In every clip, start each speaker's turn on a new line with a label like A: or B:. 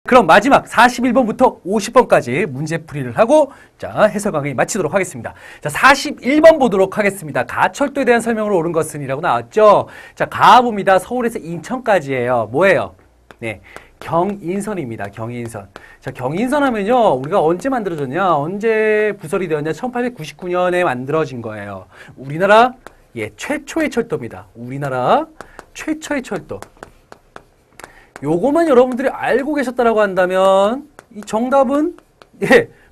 A: 그럼 마지막 41번부터 50번까지 문제풀이를 하고 자 해설 강의 마치도록 하겠습니다. 자 41번 보도록 하겠습니다. 가철도에 대한 설명으로 옳은 것은이라고 나왔죠. 자 가봅니다. 서울에서 인천까지예요. 뭐예요? 네, 경인선입니다. 경인선. 자 경인선 하면요 우리가 언제 만들어졌냐? 언제 부설이 되었냐? 1899년에 만들어진 거예요. 우리나라 최초의 철도입니다. 우리나라 최초의 철도. 요거만 여러분들이 알고 계셨다라고 한다면 이 정답은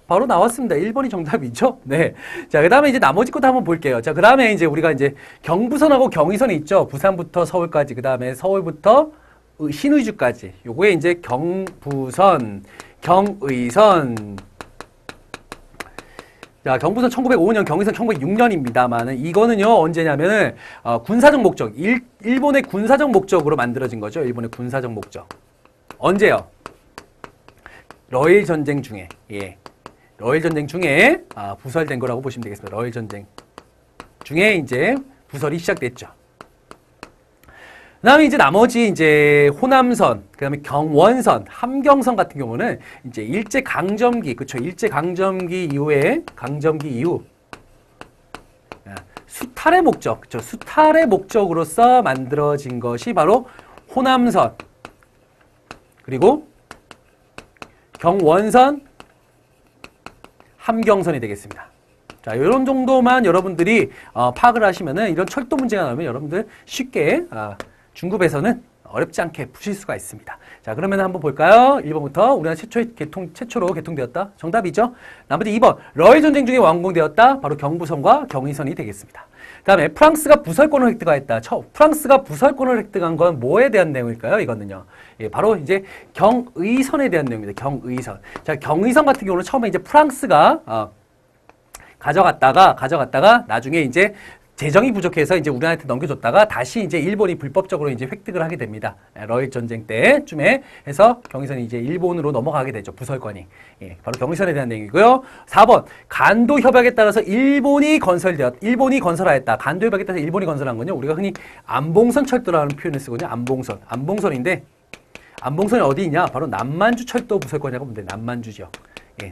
A: 바로 나왔습니다. 1번이 정답이죠. 네. 자, 그다음에 이제 나머지 것도 한번 볼게요. 자, 그다음에 이제 우리가 이제 경부선하고 경의선이 있죠. 부산부터 서울까지. 그다음에 서울부터 신의주까지. 요거에 이제 경부선, 경의선. 자, 경부선 1905년, 경의선 1906년입니다만은 이거는요 언제냐면은 군사적 목적, 일본의 군사적 목적으로 만들어진 거죠. 일본의 군사적 목적. 언제요? 러일 전쟁 중에, 러일 전쟁 중에 부설된 거라고 보시면 되겠습니다. 러일 전쟁 중에 이제 부설이 시작됐죠. 그다음에 이제 나머지 이제 호남선, 그다음에 경원선, 함경선 같은 경우는 이제 일제 강점기, 그렇죠? 일제 강점기 이후에 강점기 이후 수탈의 목적, 그렇죠? 수탈의 목적으로서 만들어진 것이 바로 호남선, 그리고 경원선, 함경선이 되겠습니다. 자, 이런 정도만 여러분들이 파악을 하시면은 이런 철도 문제가 나오면 여러분들 쉽게 중급에서는 어렵지 않게 푸실 수가 있습니다. 자, 그러면 한번 볼까요? 1번부터 우리나라 최초로 개통되었다. 정답이죠. 나머지 2번. 러일 전쟁 중에 완공되었다. 바로 경부선과 경의선이 되겠습니다. 그 다음에 프랑스가 부설권을 획득하였다. 프랑스가 부설권을 획득한 건 뭐에 대한 내용일까요? 이거는요. 바로 이제 경의선에 대한 내용입니다. 경의선. 자, 경의선 같은 경우는 처음에 이제 프랑스가 가져갔다가 나중에 이제 재정이 부족해서 이제 우리나라한테 넘겨줬다가 다시 이제 일본이 불법적으로 이제 획득을 하게 됩니다. 러일 전쟁 때쯤에 해서 경의선이 이제 일본으로 넘어가게 되죠. 부설권이. 바로 경의선에 대한 내용이고요. 4번. 간도 협약에 따라서 일본이 건설하였다. 간도 협약에 따라서 일본이 건설한 건요. 우리가 흔히 안봉선 철도라는 표현을 쓰거든요. 안봉선. 안봉선인데 안봉선이 어디 있냐? 바로 남만주 철도 부설권이라고 보면 돼요. 남만주 지역.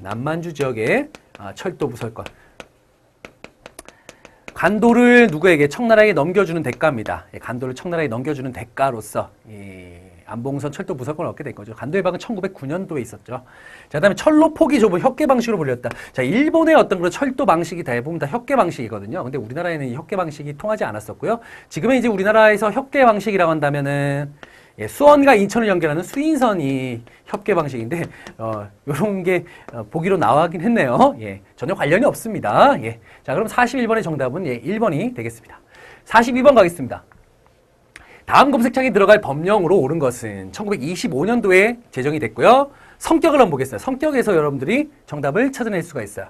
A: 남만주 지역의 철도 부설권. 간도를 누구에게? 청나라에게 넘겨주는 대가입니다. 간도를 청나라에게 넘겨주는 대가로서 안봉선 철도 부설권을 얻게 된 거죠. 간도 협약은 1909년도에 있었죠. 자, 그다음에 철로 폭이 좁은 협계 방식으로 불렸다. 자, 일본의 어떤 그런 철도 방식이 대부분 다 협계 방식이거든요. 근데 우리나라에는 이 협계 방식이 통하지 않았었고요. 지금은 이제 우리나라에서 협계 방식이라고 한다면은 수원과 인천을 연결하는 수인선이 협계 방식인데 요런 게 보기로 나와긴 했네요. 전혀 관련이 없습니다. 자, 그럼 41번의 정답은 1번이 되겠습니다. 42번 가겠습니다. 다음 검색창에 들어갈 법령으로 옳은 것은 1925년도에 제정이 됐고요. 성격을 한번 보겠습니다. 성격에서 여러분들이 정답을 찾아낼 수가 있어요.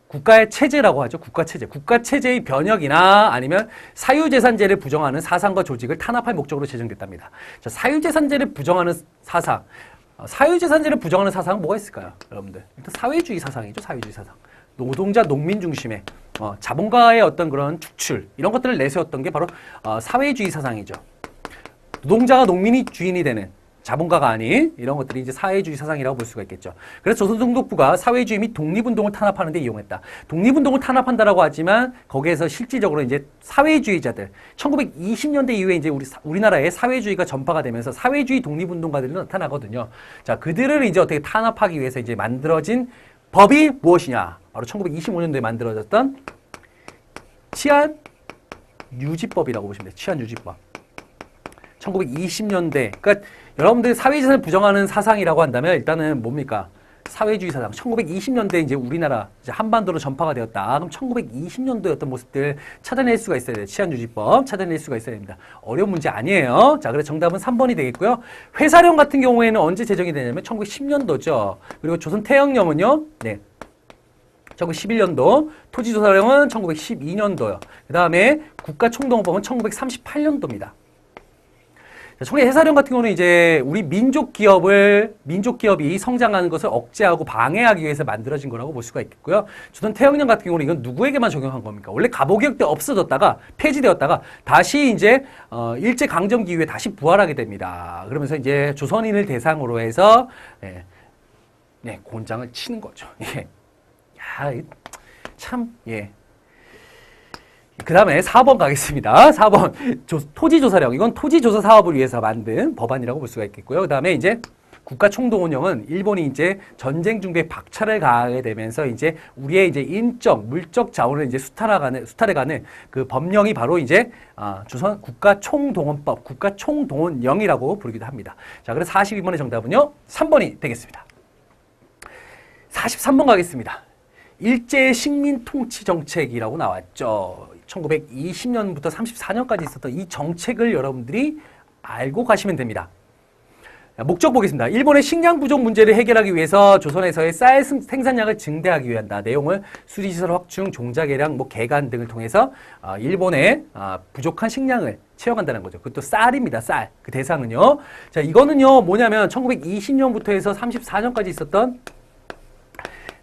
A: 국가의 체제라고 하죠. 국가체제. 국가체제의 변혁이나 아니면 사유재산제를 부정하는 사상과 조직을 탄압할 목적으로 제정됐답니다. 자, 사유재산제를 부정하는 사상. 사유재산제를 부정하는 사상은 뭐가 있을까요? 여러분들. 일단 사회주의 사상이죠. 사회주의 사상. 노동자, 농민 중심의 자본가의 어떤 그런 축출 이런 것들을 내세웠던 게 바로 사회주의 사상이죠. 노동자가 농민이 주인이 되는 자본가가 아닌 이런 것들이 이제 사회주의 사상이라고 볼 수가 있겠죠. 그래서 조선총독부가 사회주의 및 독립운동을 탄압하는 데 이용했다. 독립운동을 탄압한다라고 하지만 거기에서 실질적으로 이제 사회주의자들 1920년대 이후에 이제 우리나라에 사회주의가 전파가 되면서 사회주의 독립운동가들이 나타나거든요. 자, 그들을 이제 어떻게 탄압하기 위해서 이제 만들어진 법이 무엇이냐? 바로 1925년도에 만들어졌던 치안유지법이라고 보시면 돼요. 치안유지법. 1920년대. 그러니까 여러분들이 사회재산을 부정하는 사상이라고 한다면 일단은 뭡니까? 사회주의 사상. 1920년대 이제 우리나라 이제 한반도로 전파가 되었다. 그럼 1920년도의 어떤 모습들 찾아낼 수가 있어야 돼요. 치안유지법 찾아낼 수가 있어야 됩니다. 어려운 문제 아니에요. 자, 그래서 정답은 3번이 되겠고요. 회사령 같은 경우에는 언제 제정이 되냐면 1910년도죠. 그리고 조선태영령은요. 1911년도, 토지조사령은 1912년도요. 그 다음에 국가총동법은 1938년도입니다. 청해 해사령 같은 경우는 이제 우리 민족 기업이 성장하는 것을 억제하고 방해하기 위해서 만들어진 거라고 볼 수가 있겠고요. 조선 태영령 같은 경우는 이건 누구에게만 적용한 겁니까? 원래 갑오개혁 때 없어졌다가 폐지되었다가 다시 이제 일제 강점기 이후에 다시 부활하게 됩니다. 그러면서 이제 조선인을 대상으로 해서 네, 곤장을 치는 거죠. 예. 야, 참 예. 그 다음에 4번 가겠습니다. 4번. 토지조사령. 이건 토지조사 사업을 위해서 만든 법안이라고 볼 수가 있겠고요. 그 다음에 이제 국가총동원령은 일본이 이제 전쟁 중대에 박차를 가하게 되면서 이제 우리의 이제 인적, 물적 자원을 이제 수탈해가는 그 법령이 바로 이제 조선 국가총동원법, 국가총동원령이라고 부르기도 합니다. 자, 그래서 42번의 정답은요, 3번이 되겠습니다. 43번 가겠습니다. 일제 식민 통치 정책이라고 나왔죠. 1920년부터 34년까지 있었던 이 정책을 여러분들이 알고 가시면 됩니다. 목적 보겠습니다. 일본의 식량 부족 문제를 해결하기 위해서 조선에서의 쌀 생산량을 증대하기 위한다. 내용을 수리시설 확충, 종자 개량, 개간 등을 통해서 일본의 부족한 식량을 채워간다는 거죠. 그것도 쌀입니다. 쌀. 그 대상은요. 자, 이거는요 뭐냐면 1920년부터 해서 34년까지 있었던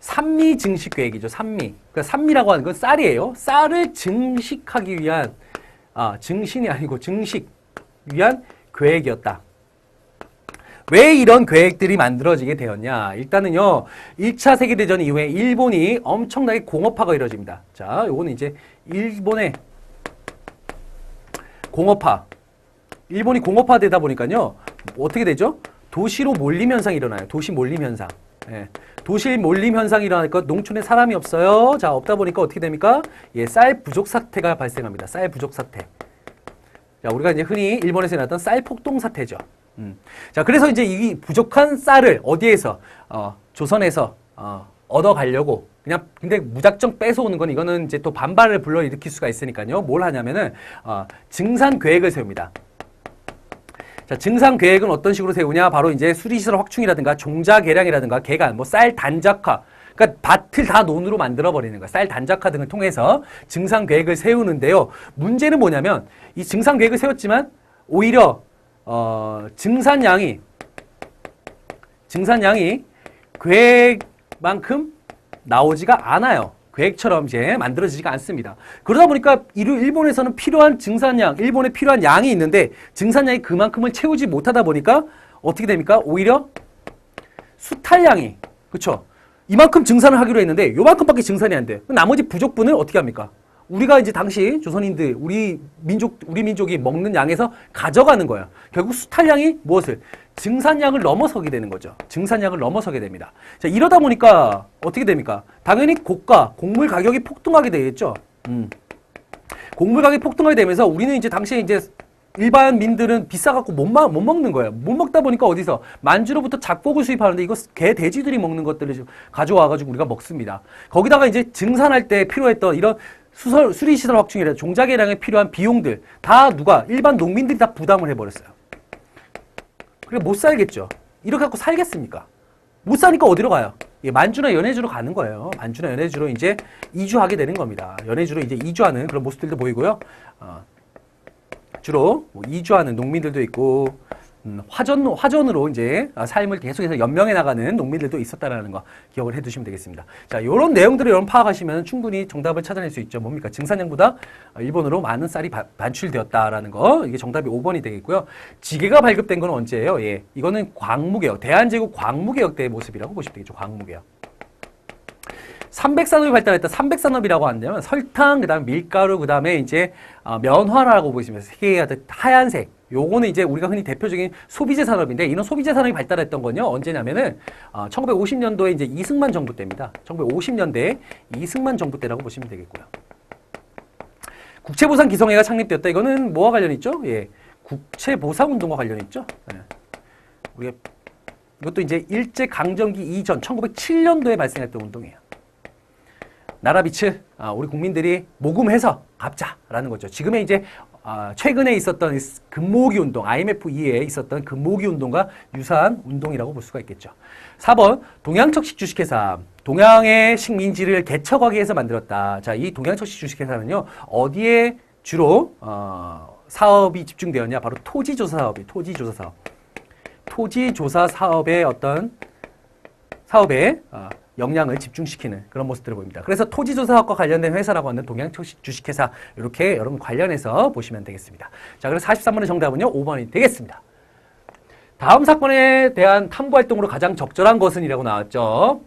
A: 산미 증식 계획이죠. 산미. 그러니까 산미라고 하는 건 쌀이에요. 쌀을 증식하기 위한 증신이 아니고 증식 위한 계획이었다. 왜 이런 계획들이 만들어지게 되었냐? 일단은요. 1차 세계대전 이후에 일본이 엄청나게 공업화가 이루어집니다. 자, 요거는 이제 일본의 공업화. 일본이 공업화되다 보니까요. 어떻게 되죠? 도시로 몰림 현상이 일어나요. 도시 몰림 현상. 예. 도시 몰림 현상이 일어나니까 농촌에 사람이 없어요. 자, 없다 보니까 어떻게 됩니까? 예, 쌀 부족 사태가 발생합니다. 쌀 부족 사태. 자, 우리가 이제 흔히 일본에서 일어났던 쌀 폭동 사태죠. 자, 그래서 이제 이 부족한 쌀을 어디에서 조선에서 얻어가려고 그냥 굉장히 무작정 뺏어오는 건 이거는 이제 또 반발을 불러일으킬 수가 있으니까요. 뭘 하냐면은 증산 계획을 세웁니다. 자, 증산 계획은 어떤 식으로 세우냐? 바로 이제 수리시설 확충이라든가 종자 개량이라든가 개간, 쌀 단작화. 그러니까 밭을 다 논으로 만들어버리는 거야. 쌀 단작화 등을 통해서 증산 계획을 세우는데요. 문제는 뭐냐면 이 증산 계획을 세웠지만 오히려 증산량이 계획만큼 나오지가 않아요. 계획처럼 이제 만들어지지가 않습니다. 그러다 보니까 일본에서는 필요한 증산량, 일본에 필요한 양이 있는데 증산량이 그만큼을 채우지 못하다 보니까 어떻게 됩니까? 오히려 수탈량이, 그렇죠? 이만큼 증산을 하기로 했는데 요만큼밖에 증산이 안 돼. 나머지 부족분을 어떻게 합니까? 우리가 이제 당시 조선인들, 우리 민족이 먹는 양에서 가져가는 거예요. 결국 수탈량이 무엇을? 증산량을 넘어서게 되는 거죠. 증산량을 넘어서게 됩니다. 자, 이러다 보니까 어떻게 됩니까? 당연히 곡물 가격이 폭등하게 되겠죠. 곡물 가격이 폭등하게 되면서 우리는 이제 당시에 이제 일반 민들은 비싸갖고 못 먹는 거예요. 못 먹다 보니까 어디서? 만주로부터 잡곡을 수입하는데 이거 개, 돼지들이 먹는 것들을 가져와가지고 우리가 먹습니다. 거기다가 이제 증산할 때 필요했던 이런 수리시설 확충이라 종자 개량에 필요한 비용들 다 누가? 일반 농민들이 다 부담을 해버렸어요. 그래 못 살겠죠. 이렇게 갖고 살겠습니까? 못 사니까 어디로 가요? 예, 만주나 연해주로 가는 거예요. 만주나 연해주로 이제 이주하게 되는 겁니다. 연해주로 이제 이주하는 그런 모습들도 보이고요. 주로 이주하는 농민들도 있고 화전으로 이제 삶을 계속해서 연명해 나가는 농민들도 있었다라는 거 기억을 해두시면 되겠습니다. 자, 이런 내용들을 여러분 파악하시면 충분히 정답을 찾아낼 수 있죠. 뭡니까? 증산량보다 일본으로 많은 쌀이 반출되었다라는 거. 이게 정답이 5번이 되겠고요. 지게가 발급된 건 언제예요? 예, 이거는 광무개혁, 대한제국 광무개혁 때의 모습이라고 보시면 되겠죠. 광무개혁. 300산업이 발달했다. 300산업이라고 하는데요. 설탕, 그 다음에 밀가루, 그 다음에 이제 면화라고 보시면 세계가 하얀색. 요거는 이제 우리가 흔히 대표적인 소비재 산업인데 이런 소비재 산업이 발달했던 건요. 언제냐면은 1950년도에 이제 이승만 정부 때입니다. 1950년대 이승만 정부 때라고 보시면 되겠고요. 국채보상 기성회가 창립되었다. 이거는 뭐와 관련이 있죠? 예. 국채보상 운동과 관련이 있죠. 예. 우리가 이것도 이제 일제 강점기 이전 1907년도에 발생했던 운동이에요. 나라빚을 우리 국민들이 모금해서 갚자라는 거죠. 지금의 이제 최근에 있었던 금모으기 운동, IMF 이후에 있었던 금모으기 운동과 유사한 운동이라고 볼 수가 있겠죠. 4번 동양척식 주식회사, 동양의 식민지를 개척하기 위해서 만들었다. 자, 이 동양척식 주식회사는요 어디에 주로 사업이 집중되었냐? 바로 토지조사 사업이 토지조사 사업의 어떤 사업에 역량을 집중시키는 그런 모습들을 보입니다. 그래서 토지조사 사업과 관련된 회사라고 하는 동양주식회사 이렇게 여러분 관련해서 보시면 되겠습니다. 자, 그래서 43번의 정답은요 5번이 되겠습니다. 다음 사건에 대한 탐구활동으로 가장 적절한 것은 이라고 나왔죠.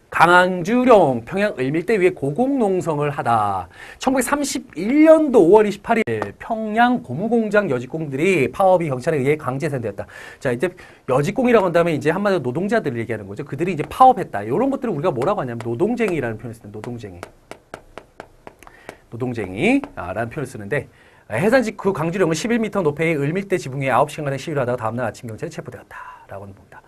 A: 강항주룡 평양 을밀대 위에 고공농성을 하다. 1931년도 5월 28일 평양 고무공장 여직공들이 파업이 경찰에 의해 강제선되었다. 자, 이제 여직공이라고 한다면 이제 한마디로 노동자들을 얘기하는 거죠. 그들이 이제 파업했다. 이런 것들을 우리가 뭐라고 하냐면 노동쟁이라는 표현을 쓰는데 노동쟁이라는 표현을 쓰는데 해산 직후 강주룡은 11m 높이의 을밀대 지붕 위에 9시간간의 시위를 하다가 다음날 아침 경찰에 체포되었다라고는 봅니다.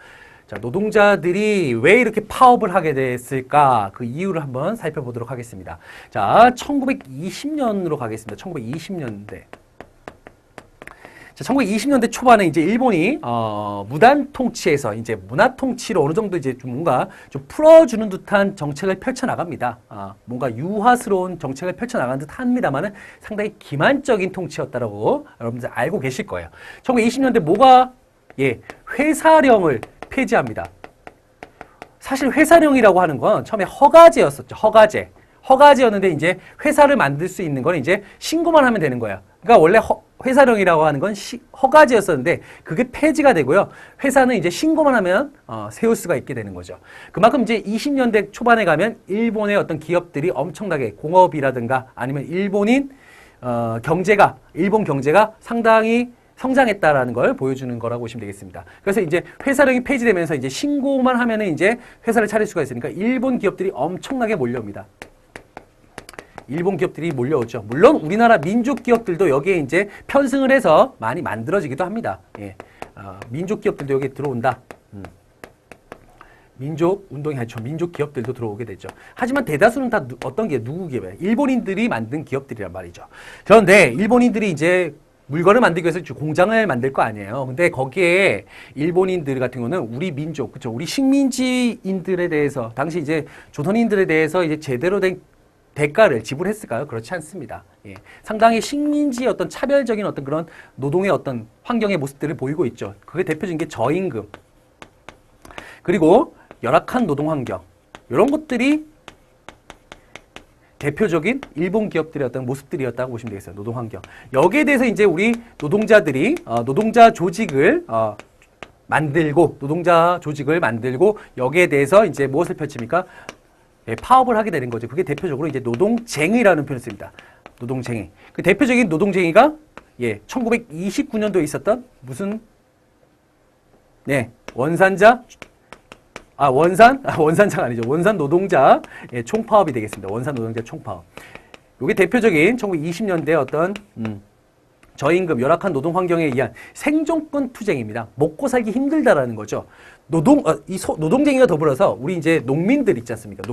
A: 자, 노동자들이 왜 이렇게 파업을 하게 됐을까? 그 이유를 한번 살펴보도록 하겠습니다. 자, 1920년으로 가겠습니다. 1920년대. 자, 1920년대 초반에 이제 일본이 무단 통치에서 이제 문화 통치로 어느 정도 이제 좀 뭔가 좀 풀어주는 듯한 정책을 펼쳐 나갑니다. 뭔가 유화스러운 정책을 펼쳐 나간 듯 합니다만은 상당히 기만적인 통치였다라고 여러분들 알고 계실 거예요. 1920년대 뭐가 회사령을 폐지합니다. 사실 회사령이라고 하는 건 처음에 허가제였었죠. 허가제였는데 이제 회사를 만들 수 있는 건 이제 신고만 하면 되는 거예요. 그러니까 원래 회사령이라고 하는 건 허가제였었는데 그게 폐지가 되고요. 회사는 이제 신고만 하면 세울 수가 있게 되는 거죠. 그만큼 이제 20년대 초반에 가면 일본의 어떤 기업들이 엄청나게 공업이라든가 아니면 일본 경제가 상당히 성장했다라는 걸 보여주는 거라고 보시면 되겠습니다. 그래서 이제 회사령이 폐지되면서 이제 신고만 하면은 이제 회사를 차릴 수가 있으니까 일본 기업들이 엄청나게 몰려옵니다. 일본 기업들이 몰려오죠. 물론 우리나라 민족 기업들도 여기에 이제 편승을 해서 많이 만들어지기도 합니다. 민족 기업들도 여기에 들어온다. 민족 기업들도 들어오게 되죠. 하지만 대다수는 다 어떤 게 누구 기업이에요? 일본인들이 만든 기업들이란 말이죠. 그런데 일본인들이 이제 물건을 만들기 위해서 공장을 만들 거 아니에요. 근데 거기에 일본인들 같은 경우는 우리 민족, 그쵸? 우리 식민지인들에 대해서, 당시 이제 조선인들에 대해서 이제 제대로 된 대가를 지불했을까요? 그렇지 않습니다. 상당히 식민지의 어떤 차별적인 어떤 그런 노동의 어떤 환경의 모습들을 보이고 있죠. 그게 대표적인 게 저임금, 그리고 열악한 노동 환경, 이런 것들이 대표적인 일본 기업들의 어떤 모습들이었다고 보시면 되겠어요. 노동 환경. 여기에 대해서 이제 우리 노동자들이 노동자 조직을 만들고 여기에 대해서 이제 무엇을 펼칩니까? 파업을 하게 되는 거죠. 그게 대표적으로 이제 노동쟁의라는 표현을 씁니다. 노동쟁의. 그 대표적인 노동쟁의가 1929년도에 있었던 무슨 원산장 아니죠. 원산 노동자 총파업이 되겠습니다. 원산 노동자 총파업. 이게 대표적인 1920년대 어떤 저임금, 열악한 노동 환경에 의한 생존권 투쟁입니다. 먹고 살기 힘들다라는 거죠. 노동쟁이가 더불어서 우리 이제 농민들 있지 않습니까?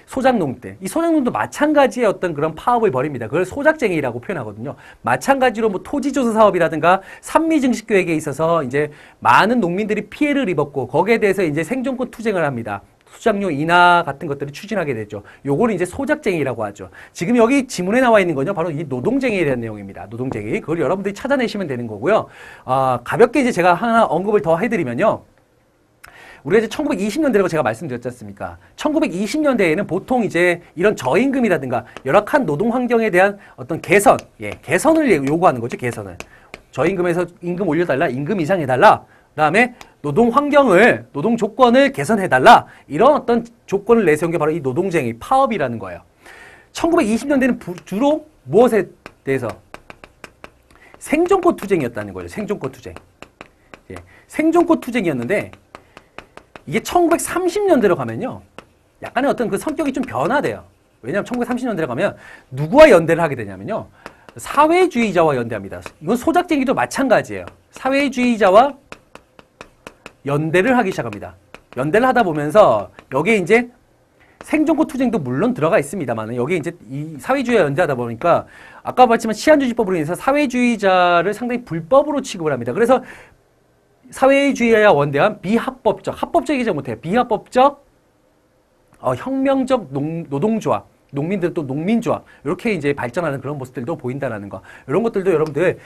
A: 소작농들. 이 소작농도 마찬가지의 어떤 그런 파업을 벌입니다. 그걸 소작쟁이라고 표현하거든요. 마찬가지로 뭐 토지조사 사업이라든가 산미증식계획에 있어서 이제 많은 농민들이 피해를 입었고 거기에 대해서 이제 생존권 투쟁을 합니다. 수작료 인하 같은 것들을 추진하게 되죠. 요거는 이제 소작쟁이라고 하죠. 지금 여기 지문에 나와 있는 건요, 바로 이 노동쟁이에 대한 내용입니다. 노동쟁이. 그걸 여러분들이 찾아내시면 되는 거고요. 가볍게 이제 제가 하나 언급을 더 해드리면요. 우리가 이제 1920년대라고 제가 말씀드렸지 않습니까? 1920년대에는 보통 이제 이런 저임금이라든가 열악한 노동 환경에 대한 어떤 개선을 요구하는 거죠, 개선을. 저임금에서 임금 올려달라, 임금 인상해달라. 그 다음에 노동 조건을 개선해달라. 이런 어떤 조건을 내세운 게 바로 이 노동쟁이, 파업이라는 거예요. 1920년대는 주로 무엇에 대해서? 생존권 투쟁이었다는 거죠. 생존권 투쟁이었는데 이게 1930년대로 가면요. 약간의 어떤 그 성격이 좀 변화돼요. 왜냐하면 1930년대로 가면 누구와 연대를 하게 되냐면요. 사회주의자와 연대합니다. 이건 소작쟁이도 마찬가지예요. 사회주의자와 연대를 하기 시작합니다. 연대를 하다 보면서 여기에 이제 생존권 투쟁도 물론 들어가 있습니다만 여기에 이제 이 사회주의와 연대하다 보니까 아까 봤지만 치안주의법으로 인해서 사회주의자를 상당히 불법으로 취급을 합니다. 그래서 사회주의와 연대한 합법적이지 못해요. 비합법적 혁명적 노동조합, 농민들 또 농민조합 이렇게 이제 발전하는 그런 모습들도 보인다라는 거. 이런 것들도 여러분들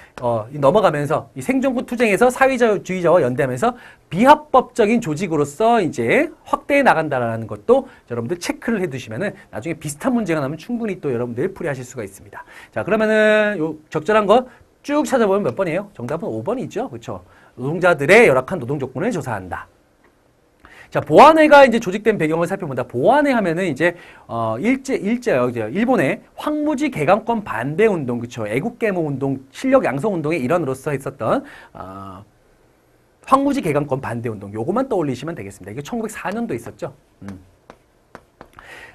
A: 넘어가면서 이 생존권 투쟁에서 사회주의자와 연대하면서 비합법적인 조직으로서 이제 확대해 나간다라는 것도 여러분들 체크를 해두시면은 나중에 비슷한 문제가 나면 충분히 또 여러분들 풀이하실 수가 있습니다. 자, 그러면은 요 적절한 거 쭉 찾아보면 몇 번이에요? 정답은 5번이죠. 그렇죠? 노동자들의 열악한 노동 조건을 조사한다. 자, 보안회가 이제 조직된 배경을 살펴본다. 보안회 하면은 이제, 일본의 황무지 개강권 반대 운동, 그쵸. 애국계모 운동, 실력 양성 운동의 일환으로서 있었던, 황무지 개강권 반대 운동. 요거만 떠올리시면 되겠습니다. 이게 1904년도에 있었죠.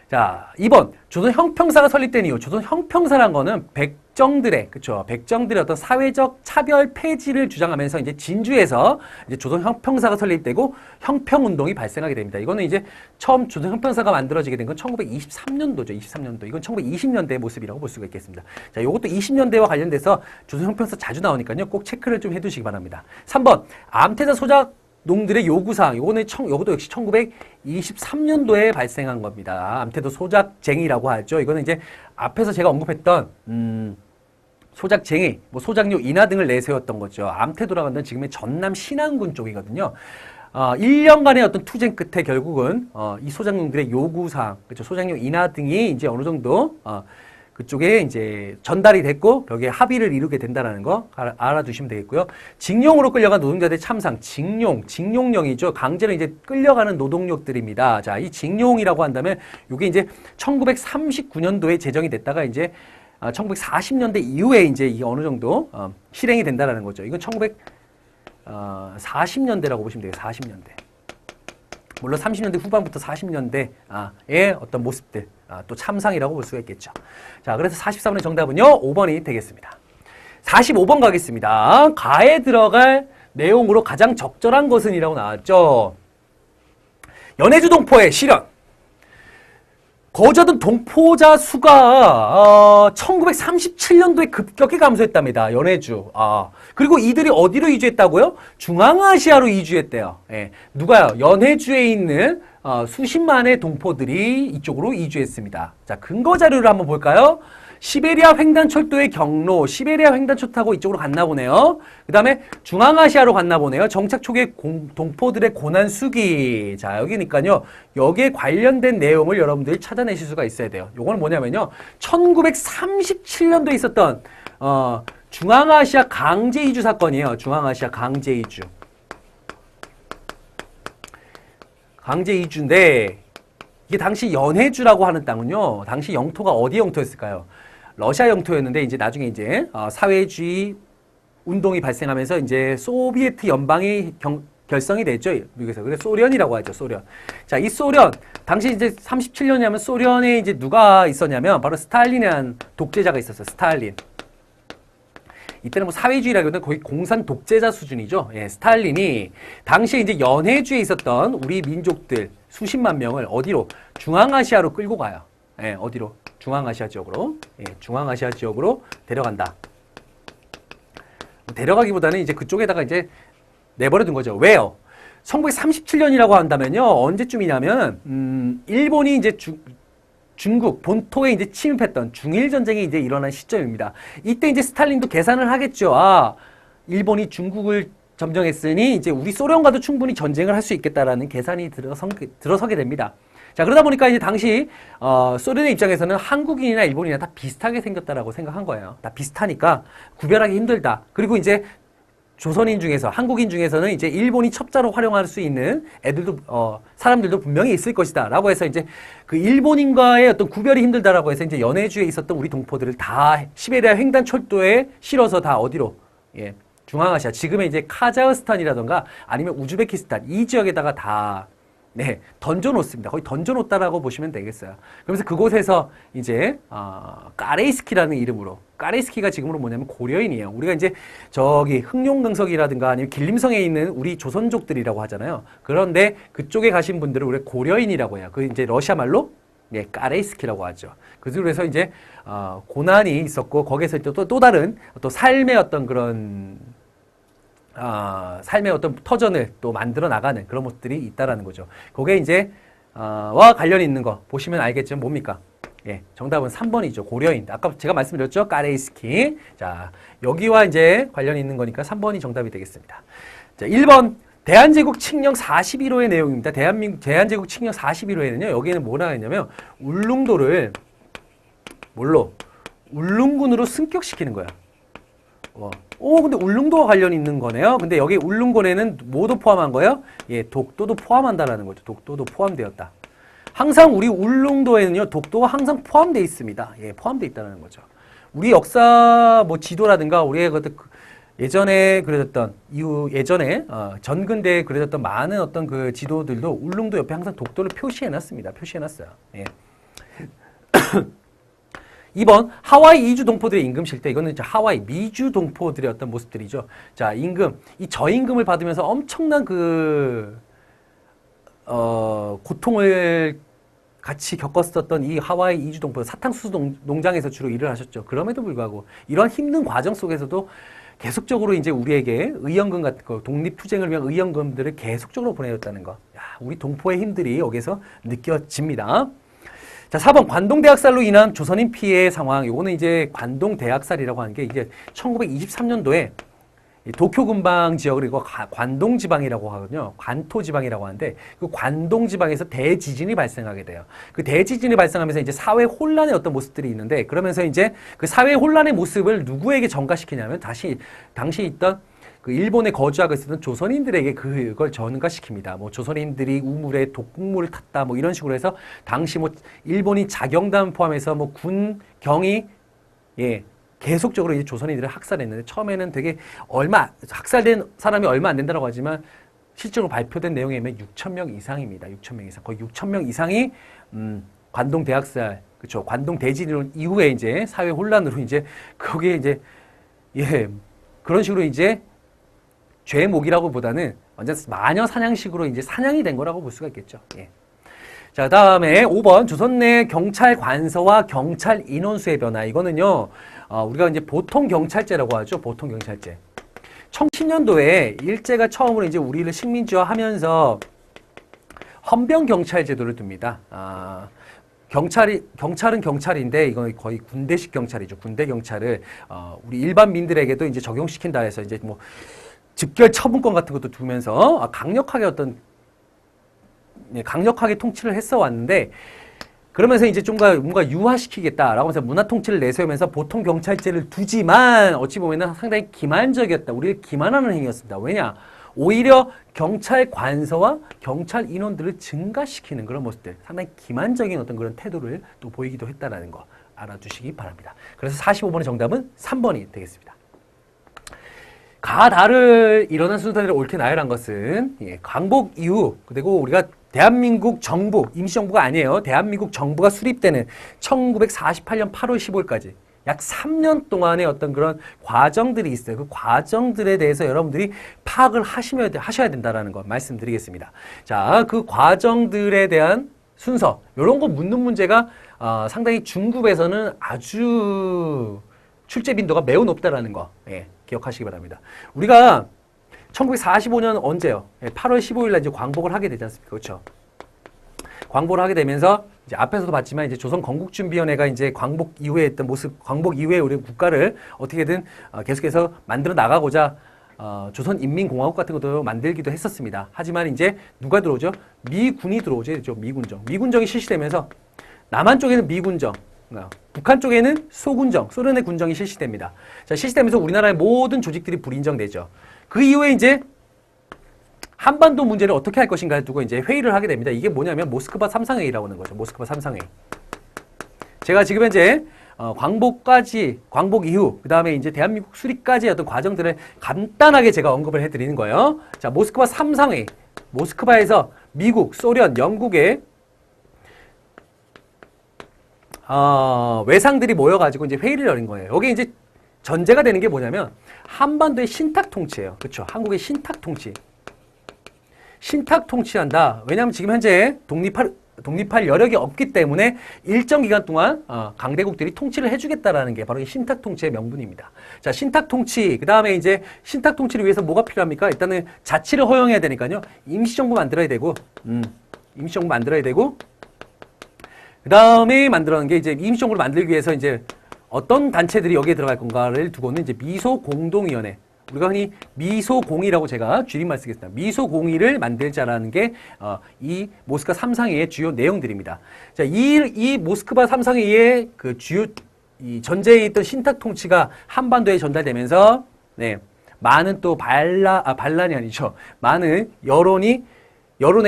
A: 자, 2번. 조선 형평사가 설립된 이유. 조선 형평사란 거는 백정들의, 그쵸. 백정들의 어떤 사회적 차별 폐지를 주장하면서 이제 진주에서 이제 조선 형평사가 설립되고 형평운동이 발생하게 됩니다. 이거는 이제 처음 조선 형평사가 만들어지게 된 건 1923년도죠. 23년도. 이건 1920년대의 모습이라고 볼 수가 있겠습니다. 자, 요것도 20년대와 관련돼서 조선 형평사 자주 나오니까요. 꼭 체크를 좀 해두시기 바랍니다. 3번. 암태자 소작 농들의 요구사항, 요것도 역시 1923년도에 발생한 겁니다. 암태도 소작쟁이라고 하죠. 이거는 이제 앞에서 제가 언급했던, 소작쟁이, 뭐 소작료 인하 등을 내세웠던 거죠. 암태도라고 하는 지금의 전남 신안군 쪽이거든요. 1년간의 어떤 투쟁 끝에 결국은, 이 소작농들의 요구사항, 그렇죠. 소작료 인하 등이 이제 어느 정도, 그쪽에 이제 전달이 됐고 여기에 합의를 이루게 된다는 거 알아두시면 되겠고요. 징용으로 끌려간 노동자들의 참상, 징용령이죠. 강제로 이제 끌려가는 노동력들입니다. 자, 이 징용이라고 한다면 이게 이제 1939년도에 제정이 됐다가 이제 1940년대 이후에 이제 이게 어느 정도 실행이 된다라는 거죠. 이건 1940년대라고 보시면 돼요. 40년대. 물론 30년대 후반부터 40년대의 어떤 모습들, 또 참상이라고 볼 수가 있겠죠. 자, 그래서 44번의 정답은요, 5번이 되겠습니다. 45번 가겠습니다. 가에 들어갈 내용으로 가장 적절한 것은 이라고 나왔죠. 연해주 동포의 실현. 거주하던 동포자 수가 1937년도에 급격히 감소했답니다. 연해주. 그리고 이들이 어디로 이주했다고요? 중앙아시아로 이주했대요. 예. 누가요? 연해주에 있는 수십만의 동포들이 이쪽으로 이주했습니다. 자, 근거 자료를 한번 볼까요? 시베리아 횡단철도의 경로, 시베리아 횡단철도 타고 이쪽으로 갔나 보네요. 그 다음에 중앙아시아로 갔나 보네요. 정착 초기의 동포들의 고난 수기. 자, 여기니까요. 여기에 관련된 내용을 여러분들이 찾아내실 수가 있어야 돼요. 요거는 뭐냐면요. 1937년도에 있었던, 중앙아시아 강제 이주 사건이에요. 중앙아시아 강제 이주. 강제 이주인데, 이게 당시 연해주라고 하는 땅은요. 당시 영토가 어디 영토였을까요? 러시아 영토였는데 이제 나중에 이제 사회주의 운동이 발생하면서 이제 소비에트 연방이 결성이 됐죠. 미국에서. 그래서 소련이라고 하죠. 소련. 자, 이 소련 당시 이제 37년이면 소련에 이제 누가 있었냐면 바로 스탈린이라는 독재자가 있었어요. 스탈린. 이때는 뭐 사회주의라기보다는 거의 공산 독재자 수준이죠. 예, 스탈린이 당시에 이제 연해주에 있었던 우리 민족들 수십만 명을 어디로? 중앙아시아로 끌고 가요. 예, 어디로? 중앙아시아 지역으로. 예, 중앙아시아 지역으로 데려간다. 데려가기보다는 이제 그쪽에다가 이제 내버려둔 거죠. 왜요? 1937년이라고 한다면요. 언제쯤이냐면, 일본이 이제 중국 본토에 이제 침입했던 중일 전쟁이 이제 일어난 시점입니다. 이때 이제 스탈린도 계산을 하겠죠. 일본이 중국을 점령했으니 이제 우리 소련과도 충분히 전쟁을 할 수 있겠다라는 계산이 들어서게 됩니다. 자, 그러다 보니까 이제 당시 소련의 입장에서는 한국인이나 일본이나 다 비슷하게 생겼다라고 생각한 거예요. 다 비슷하니까 구별하기 힘들다. 그리고 이제 조선인 중에서, 한국인 중에서는 이제 일본이 첩자로 활용할 수 있는 사람들도 분명히 있을 것이다. 라고 해서 이제 그 일본인과의 어떤 구별이 힘들다라고 해서 이제 연해주에 있었던 우리 동포들을 다 시베리아 횡단철도에 실어서 다 어디로? 예. 중앙아시아. 지금의 이제 카자흐스탄이라던가 아니면 우즈베키스탄 이 지역에다가 다 던져놓습니다. 거의 던져놓았다라고 보시면 되겠어요. 그러면서 그곳에서 이제 까레이스키라는 이름으로, 까레이스키가 지금으로 뭐냐면 고려인이에요. 우리가 이제 저기 흑룡강석이라든가 아니면 길림성에 있는 우리 조선족들이라고 하잖아요. 그런데 그쪽에 가신 분들을 우리가 고려인이라고 해요. 그 이제 러시아 말로 까레이스키라고 하죠. 그래서 이제 고난이 있었고 거기에서 또 다른 또 삶의 어떤 그런 삶의 어떤 터전을 또 만들어 나가는 그런 모습들이 있다라는 거죠. 그게 이제 와 관련이 있는 거 보시면 알겠지만 뭡니까? 예, 정답은 3번이죠. 고려인. 아까 제가 말씀드렸죠? 까레이스키. 자, 여기와 이제 관련이 있는 거니까 3번이 정답이 되겠습니다. 자, 1번. 대한제국 칙령 41호의 내용입니다. 대한제국 칙령 41호에는요, 여기에는 뭐라 했냐면, 울릉도를, 뭘로? 울릉군으로 승격시키는 거야. 근데 울릉도와 관련이 있는 거네요. 근데 여기 울릉군에는 뭐도 포함한 거예요? 예, 독도도 포함한다라는 거죠. 독도도 포함되었다. 항상 우리 울릉도에는요, 독도가 항상 포함되어 있습니다. 예, 포함되어 있다는 거죠. 우리 역사 뭐 지도라든가 우리의 예전에 그려졌던 예전에 전근대에 그려졌던 많은 어떤 그 지도들도 울릉도 옆에 항상 독도를 표시해놨습니다. 표시해놨어요. 예. 2번 하와이 이주 동포들의 임금 실태. 이거는 이제 하와이 미주 동포들의 어떤 모습들이죠. 자, 임금. 이 저임금을 받으면서 엄청난 고통을 같이 겪었었던 이 하와이 이주 동포, 사탕수수 농장에서 주로 일을 하셨죠. 그럼에도 불구하고 이런 힘든 과정 속에서도 계속적으로 이제 우리에게 의연금 같은 거, 독립투쟁을 위한 의연금들을 계속적으로 보내줬다는 거. 야, 우리 동포의 힘들이 여기서 느껴집니다. 자, 4번 관동대학살로 인한 조선인 피해 상황. 요거는 이제 관동대학살이라고 하는 게 이제 1923년도에 도쿄 근방 지역을 이거 관동 지방이라고 하거든요. 관토 지방이라고 하는데 그 관동 지방에서 대지진이 발생하게 돼요. 그 대지진이 발생하면서 이제 사회 혼란의 어떤 모습들이 있는데 그러면서 이제 그 사회 혼란의 모습을 누구에게 전가시키냐면 당시 있던 그 일본에 거주하고 있었던 조선인들에게 그걸 전가시킵니다. 뭐 조선인들이 우물에 독극물을 탔다 뭐 이런 식으로 해서 당시 뭐 일본이 자경단 포함해서 뭐 군 경이 계속적으로 이제 조선인들을 학살했는데 처음에는 되게 학살된 사람이 얼마 안 된다고 하지만 실제로 발표된 내용에 의하면 6,000명 이상입니다. 6,000명 이상. 거의 6,000명 이상이 관동 대학살, 그렇죠. 관동 대지진 이후에 이제 사회 혼란으로 이제 거기에 이제 그런 식으로 이제 죄목이라고보다는 완전 마녀 사냥식으로 이제 사냥이 된 거라고 볼 수가 있겠죠. 예. 자, 다음에 5번 조선 내 경찰 관서와 경찰 인원수의 변화. 이거는요, 우리가 이제 보통 경찰제라고 하죠. 보통 경찰제. 1910년도에 일제가 처음으로 이제 우리를 식민지화하면서 헌병 경찰 제도를 둡니다. 경찰은 경찰인데 이건 거의 군대식 경찰이죠. 군대 경찰을 우리 일반민들에게도 이제 적용시킨다 해서 이제 뭐 즉결 처분권 같은 것도 두면서 강력하게 통치를 했어 왔는데 그러면서 이제 좀 뭔가 유화시키겠다라고 해서 문화 통치를 내세우면서 보통 경찰제를 두지만 어찌 보면은 상당히 기만적이었다. 우리를 기만하는 행위였습니다. 왜냐? 오히려 경찰 관서와 경찰 인원들을 증가시키는 그런 모습들, 상당히 기만적인 어떤 그런 태도를 또 보이기도 했다라는 거 알아두시기 바랍니다. 그래서 45번의 정답은 3번이 되겠습니다. 가다를 일어난 순서대로 옳게 나열한 것은 광복 이후 그리고 우리가 대한민국 정부, 임시정부가 아니에요. 대한민국 정부가 수립되는 1948년 8월 15일까지 약 3년 동안의 어떤 그런 과정들이 있어요. 그 과정들에 대해서 여러분들이 파악을 하셔야 된다는 거 말씀드리겠습니다. 자, 그 과정들에 대한 순서, 이런 거 묻는 문제가 상당히 중급에서는 아주 출제 빈도가 매우 높다라는 거 기억하시기 바랍니다. 우리가 1945년 언제요? 8월 15일 날 이제 광복을 하게 되지 않습니까? 그렇죠? 광복을 하게 되면서 이제 앞에서도 봤지만 이제 조선 건국준비위원회가 이제 광복 이후에 했던 모습, 광복 이후에 우리 국가를 어떻게든 계속해서 만들어 나가고자 조선인민공화국 같은 것도 만들기도 했었습니다. 하지만 이제 누가 들어오죠? 미군이 들어오죠. 미군정. 미군정이 실시되면서 남한 쪽에는 미군정, 북한 쪽에는 소군정, 소련의 군정이 실시됩니다. 자, 실시되면서 우리나라의 모든 조직들이 불인정되죠. 그 이후에 이제 한반도 문제를 어떻게 할 것인가를 두고 이제 회의를 하게 됩니다. 이게 뭐냐면 모스크바 3상회의라고 하는 거죠. 모스크바 3상회의. 제가 지금 현재 광복 이후 그 다음에 이제 대한민국 수립까지의 어떤 과정들을 간단하게 제가 언급을 해드리는 거예요. 자, 모스크바 3상회의. 모스크바에서 미국, 소련, 영국의 외상들이 모여가지고 이제 회의를 열린 거예요. 여기 이제 전제가 되는 게 뭐냐면 한반도의 신탁 통치예요. 그렇죠? 한국의 신탁 통치. 신탁 통치한다. 왜냐하면 지금 현재 독립할 여력이 없기 때문에 일정 기간 동안 강대국들이 통치를 해주겠다라는 게 바로 이 신탁 통치의 명분입니다. 자, 신탁 통치. 그 다음에 이제 신탁 통치를 위해서 뭐가 필요합니까? 일단은 자치를 허용해야 되니까요. 임시정부 만들어야 되고, 그 다음에 만들어낸 게 이제 임시정부를 만들기 위해서 이제 어떤 단체들이 여기에 들어갈 건가를 두고는 이제 미소공동위원회. 우리가 흔히 미소공의라고 제가 줄임말 쓰겠습니다. 미소공의를 만들자라는 게, 이 모스크바 3상회의 주요 내용들입니다. 자, 이 모스크바 3상회의 그 주요, 이 전제에 있던 신탁 통치가 한반도에 전달되면서, 네, 많은 또 반란이 아니죠. 많은 여론의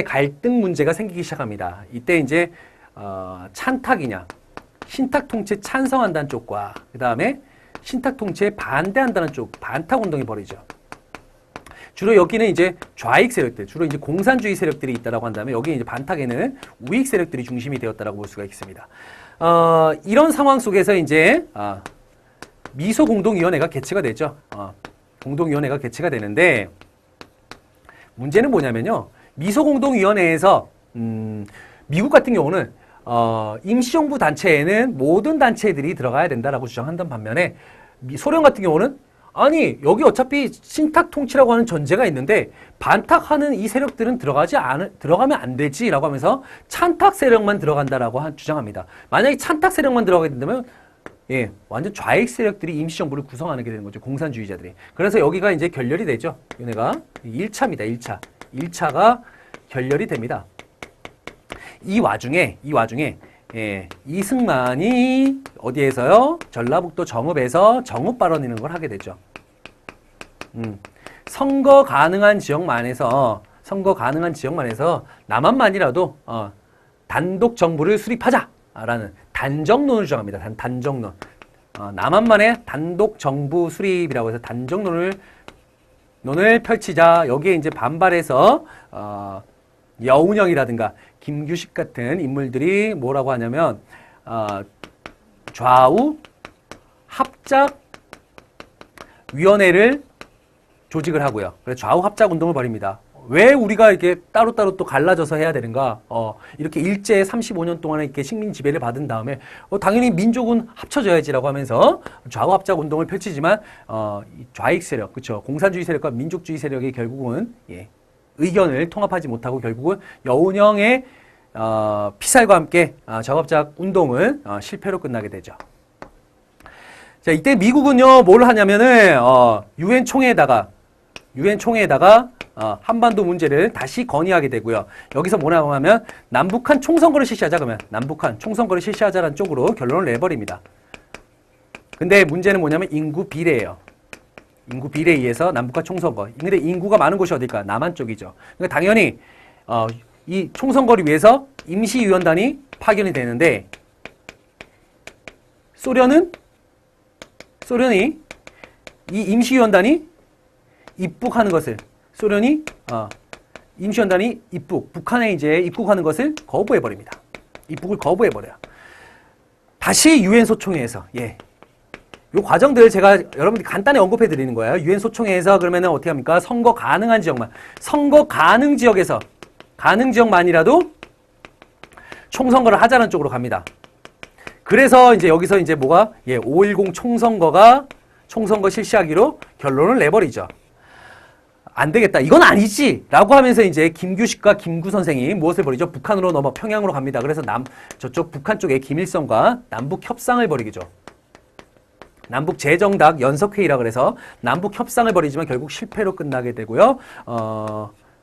A: 갈등 문제가 생기기 시작합니다. 이때 이제, 찬탁이냐, 신탁 통치에 찬성한다는 쪽과, 그 다음에 신탁 통치에 반대한다는 쪽, 반탁 운동이 벌어지죠. 주로 여기는 이제 좌익 세력들, 주로 이제 공산주의 세력들이 있다라고 한다면 여기 이제 반탁에는 우익 세력들이 중심이 되었다라고 볼 수가 있습니다. 이런 상황 속에서 이제 미소 공동위원회가 개최가 되죠. 공동위원회가 개최가 되는데 문제는 뭐냐면요. 미소 공동위원회에서 미국 같은 경우는 임시정부 단체에는 모든 단체들이 들어가야 된다라고 주장한다는 반면에 소련 같은 경우는 아니 여기 어차피 신탁 통치라고 하는 전제가 있는데 반탁하는 이 세력들은 들어가면 안 되지라고 하면서 찬탁 세력만 들어간다라고 주장합니다. 만약에 찬탁 세력만 들어가게 된다면 예, 완전 좌익 세력들이 임시정부를 구성하게 되는 거죠. 공산주의자들이. 그래서 여기가 이제 결렬이 되죠. 얘네가 1차입니다. 1차. 1차가 결렬이 됩니다. 이 와중에 예, 이승만이 어디에서요? 전라북도 정읍에서 정읍 발언이라는 걸 하게 되죠. 선거 가능한 지역만에서 남한만이라도 단독 정부를 수립하자라는 단정론을 주장합니다. 단정론. 남한만의 단독 정부 수립이라고 해서 단정론을 펼치자. 여기에 이제 반발해서 여운형이라든가 김규식 같은 인물들이 뭐라고 하냐면 좌우 합작 위원회를 조직을 하고요. 그래서 좌우 합작 운동을 벌입니다. 왜 우리가 이렇게 따로따로 또 갈라져서 해야 되는가? 이렇게 일제 35년 동안에 이렇게 식민 지배를 받은 다음에 당연히 민족은 합쳐져야지라고 하면서 좌우 합작 운동을 펼치지만 좌익 세력, 그렇죠? 공산주의 세력과 민족주의 세력이 결국은 의견을 통합하지 못하고 결국은 여운형의 피살과 함께 좌우합작 운동은 실패로 끝나게 되죠. 자, 이때 미국은요 뭘 하냐면은 유엔 총회에다가 한반도 문제를 다시 건의하게 되고요. 여기서 뭐라고 하면 남북한 총선거를 실시하자. 그러면 남북한 총선거를 실시하자라는 쪽으로 결론을 내버립니다. 근데 문제는 뭐냐면 인구 비례예요. 인구 비례에 의해서 남북한 총선거. 근데 인구가 많은 곳이 어딜까? 남한 쪽이죠. 그러니까 당연히 이 총선거를 위해서 임시위원단이 파견이 되는데 소련이 이 임시위원단이 입국하는 것을 임시위원단이 북한에 이제 입국하는 것을 거부해버립니다. 입국을 거부해버려요. 다시 유엔 소총회에서 요 과정들 제가 여러분들이 간단히 언급해 드리는 거예요. 유엔 소총회에서 그러면은 어떻게 합니까? 선거 가능한 지역만, 선거 가능 지역만이라도 총선거를 하자는 쪽으로 갑니다. 그래서 이제 여기서 이제 뭐가 5.10 총선거 실시하기로 결론을 내버리죠. 안 되겠다. 이건 아니지. 라고 하면서 이제 김규식과 김구 선생이 무엇을 벌이죠? 북한으로 넘어 평양으로 갑니다. 그래서 저쪽 북한 쪽에 김일성과 남북 협상을 벌이죠. 남북 재정당 연석회의라 그래서 남북 협상을 벌이지만 결국 실패로 끝나게 되고요.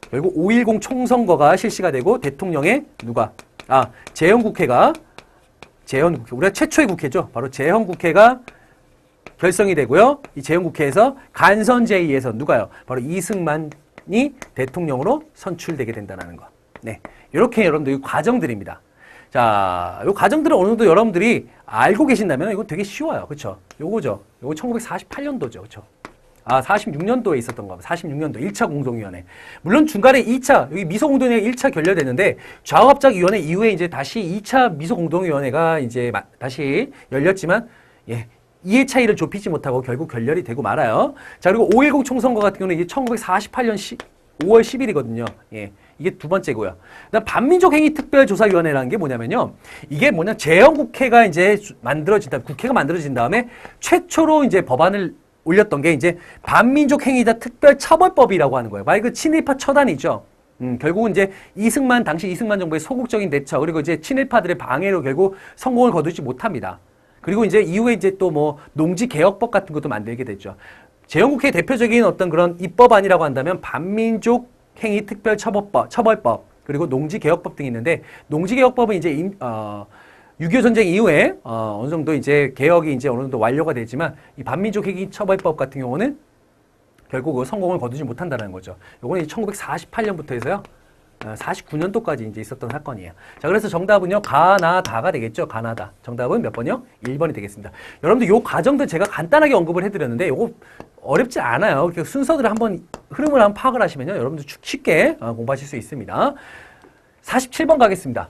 A: 결국 5.10 총선거가 실시가 되고 대통령의 재헌국회가 우리가 최초의 국회죠. 바로 재헌국회가 결성이 되고요. 이 재헌국회에서 간선제의에서 누가요? 바로 이승만이 대통령으로 선출되게 된다는 거. 네, 이렇게 여러분들 이 과정들입니다. 자, 이 과정들은 어느 정도 여러분들이 알고 계신다면 이건 되게 쉬워요. 그렇죠? 요거죠. 요거 1948년도죠. 그렇죠? 46년도에 있었던 거. 46년도 1차 공동위원회. 물론 중간에 2차, 여기 미소공동위원회 1차 결렬됐는데 좌우합작위원회 이후에 이제 다시 2차 미소공동위원회가 이제 다시 열렸지만 이해 차이를 좁히지 못하고 결국 결렬이 되고 말아요. 자, 그리고 5.10 총선거 같은 경우는 이게 1948년 5월 10일이거든요. 이게 두 번째고요. 그다음 반민족행위특별조사위원회라는 게 뭐냐면요. 이게 재헌국회가 이제 국회가 만들어진 다음에 최초로 이제 법안을 올렸던 게 이제 반민족행위자 특별처벌법이라고 하는 거예요. 말 그 친일파 처단이죠. 결국은 이제 당시 이승만 정부의 소극적인 대처, 그리고 이제 친일파들의 방해로 결국 성공을 거두지 못합니다. 그리고 이제 이후에 이제 또 뭐 농지개혁법 같은 것도 만들게 됐죠. 재헌국회의 대표적인 어떤 그런 입법안이라고 한다면 반민족 행위 특별처벌법, 그리고 농지개혁법 등이 있는데, 농지개혁법은 이제 6.25 전쟁 이후에 어느 정도 이제 개혁이 이제 어느 정도 완료가 되지만, 이 반민족 행위 처벌법 같은 경우는 결국 성공을 거두지 못한다는 거죠. 요거는 1948년부터 해서요, 49년도까지 이제 있었던 사건이에요. 자, 그래서 정답은요, 가나다가 되겠죠. 가나다. 정답은 몇 번이요? 1번이 되겠습니다. 여러분들 요 과정들 제가 간단하게 언급을 해드렸는데, 요거 어렵지 않아요. 이렇게 순서들을 한번, 흐름을 한번 파악을 하시면요, 여러분들 쉽게 공부하실 수 있습니다. 47번 가겠습니다.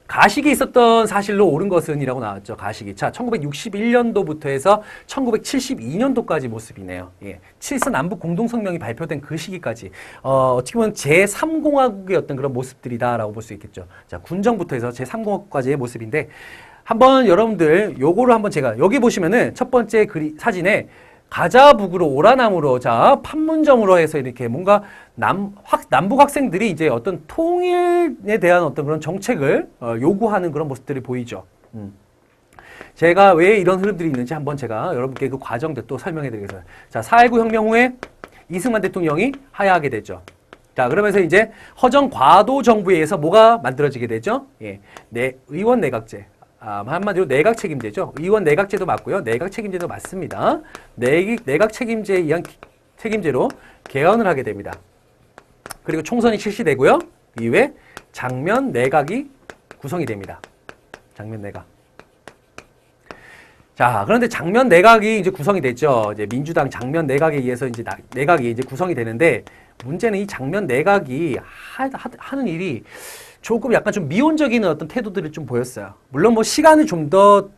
A: 가식이 있었던 사실로 옳은 것은 이라고 나왔죠. 가식이. 자, 1961년도부터 해서 1972년도까지 모습이네요. 예. 7선 남북 공동성명이 발표된 그 시기까지. 어떻게 보면 제3공화국의 어떤 그런 모습들이다라고 볼 수 있겠죠. 자, 군정부터 해서 제3공화국까지의 모습인데, 한번 여러분들 요거를 한번 제가, 여기 보시면은 첫 번째 사진에 가자북으로 오라나무로, 자, 판문점으로 해서 이렇게 뭔가 남북 학생들이 이제 어떤 통일에 대한 어떤 그런 정책을 요구하는 그런 모습들이 보이죠. 제가 왜 이런 흐름들이 있는지 한번 제가 여러분께 그 과정들 또 설명해 드리겠습니다. 자, 4.19 혁명 후에 이승만 대통령이 하야하게 되죠. 자, 그러면서 이제 허정 과도 정부에 의해서 뭐가 만들어지게 되죠? 예. 의원 내각제. 한마디로 내각 책임제죠. 의원 내각제도 맞고요. 내각 책임제도 맞습니다. 내각 책임제에 의한 책임제로 개헌을 하게 됩니다. 그리고 총선이 실시되고요. 이후에 장면 내각이 구성이 됩니다. 장면 내각. 자, 그런데 장면 내각이 이제 구성이 됐죠. 이제 민주당 장면 내각에 의해서 이제 내각이 이제 구성이 되는데, 문제는 이 장면 내각이 하는 일이 조금 약간 좀 미온적인 어떤 태도들을 좀 보였어요. 물론 뭐 시간을 좀 더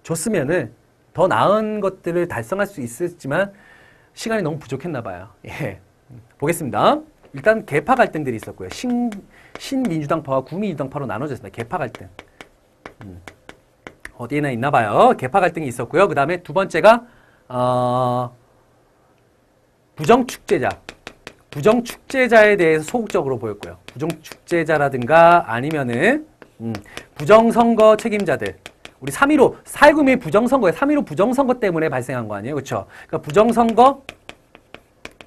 A: 줬으면은 더 나은 것들을 달성할 수 있었지만 시간이 너무 부족했나 봐요. 예. 보겠습니다. 일단 계파 갈등들이 있었고요. 신민주당파와 구민주당파로 나눠졌습니다. 계파 갈등. 어디에나 있나 봐요. 계파 갈등이 있었고요. 그 다음에 두 번째가 부정축제자에 대해서 소극적으로 보였고요. 부정축제자라든가 아니면은 부정선거 책임자들. 우리 3.15, 4.19의 부정선거에 3.15 부정선거 때문에 발생한 거 아니에요? 그렇죠? 그러니까 부정선거